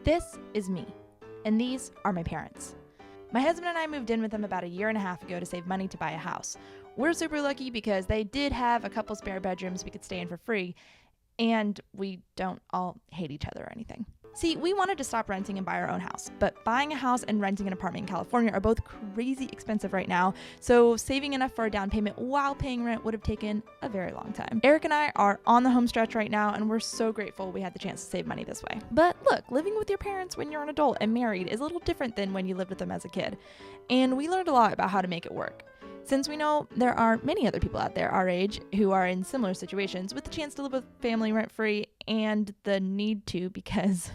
This is me, and these are my parents. My husband and I moved in with them about a year and a half ago to save money to buy a house. We're super lucky because they did have a couple spare bedrooms we could stay in for free, and we don't all hate each other or anything. See, we wanted to stop renting and buy our own house, but buying a house and renting an apartment in California are both crazy expensive right now, so saving enough for a down payment while paying rent would have taken a very long time. Eric and I are on the home stretch right now, and we're so grateful we had the chance to save money this way. But look, living with your parents when you're an adult and married is a little different than when you lived with them as a kid, and we learned a lot about how to make it work. Since we know there are many other people out there our age who are in similar situations with the chance to live with family rent-free and the need to because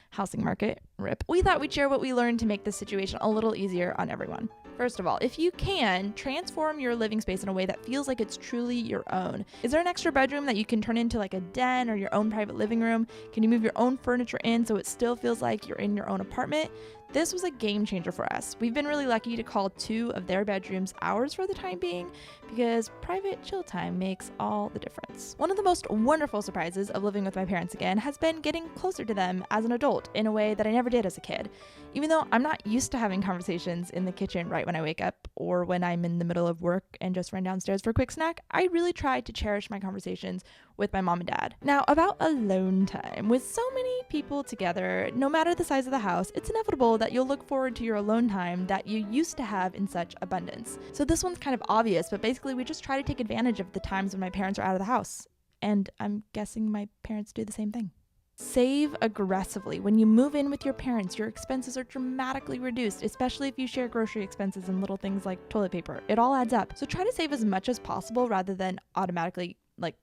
housing market, rip, we thought we'd share what we learned to make this situation a little easier on everyone. First of all, if you can, transform your living space in a way that feels like it's truly your own. Is there an extra bedroom that you can turn into like a den or your own private living room? Can you move your own furniture in so it still feels like you're in your own apartment? This was a game changer for us. We've been really lucky to call 2 of their bedrooms ours for the time being because private chill time makes all the difference. One of the most wonderful surprises of living with my parents again has been getting closer to them as an adult in a way that I never did as a kid. Even though I'm not used to having conversations in the kitchen right when I wake up or when I'm in the middle of work and just run downstairs for a quick snack, I really try to cherish my conversations with my mom and dad. Now, about alone time. With so many people together, no matter the size of the house, it's inevitable that you'll look forward to your alone time that you used to have in such abundance. So this one's kind of obvious, but basically we just try to take advantage of the times when my parents are out of the house. And I'm guessing my parents do the same thing. Save aggressively. When you move in with your parents, your expenses are dramatically reduced, especially if you share grocery expenses and little things like toilet paper. It all adds up. So try to save as much as possible rather than automatically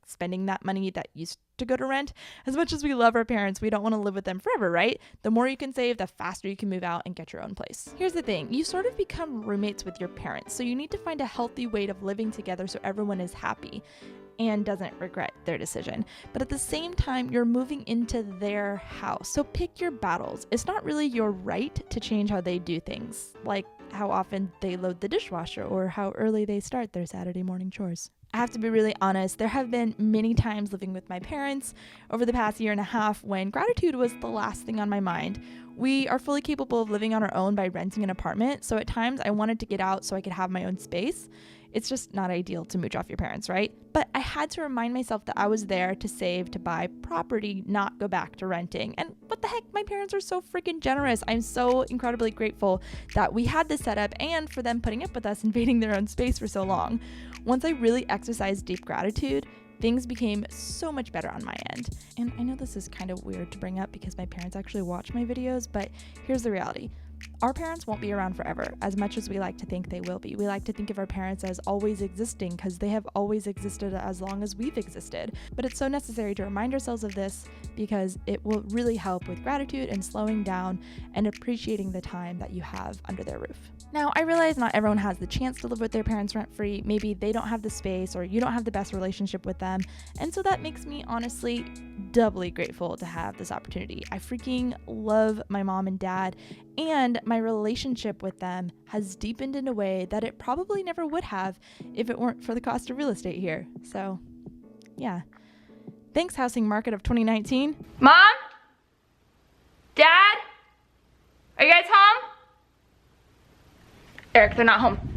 spending that money that used to go to rent. As much as we love our parents, we don't want to live with them forever, right? The more you can save, the faster you can move out and get your own place. Here's the thing, you sort of become roommates with your parents, so you need to find a healthy way of living together so everyone is happy and doesn't regret their decision. But at the same time, you're moving into their house. So pick your battles. It's not really your right to change how they do things, like how often they load the dishwasher or how early they start their Saturday morning chores. I have to be really honest, there have been many times living with my parents over the past year and a half when gratitude was the last thing on my mind. We are fully capable of living on our own by renting an apartment, so at times I wanted to get out so I could have my own space. It's just not ideal to mooch off your parents, right? But I had to remind myself that I was there to save, to buy property, not go back to renting. And what the heck, my parents are so freaking generous. I'm so incredibly grateful that we had this set up and for them putting up with us invading their own space for so long. Once I really exercised deep gratitude, things became so much better on my end. And I know this is kind of weird to bring up because my parents actually watch my videos, but here's the reality. Our parents won't be around forever, as much as we like to think they will be. We like to think of our parents as always existing because they have always existed as long as we've existed. But it's so necessary to remind ourselves of this because it will really help with gratitude and slowing down and appreciating the time that you have under their roof. Now, I realize not everyone has the chance to live with their parents rent-free. Maybe they don't have the space or you don't have the best relationship with them. And so that makes me honestly doubly grateful to have this opportunity. I freaking love my mom and dad, and my relationship with them has deepened in a way that it probably never would have if it weren't for the cost of real estate here. So, yeah. Thanks, housing market of 2019. Mom? Dad? Are you guys home? Eric, they're not home.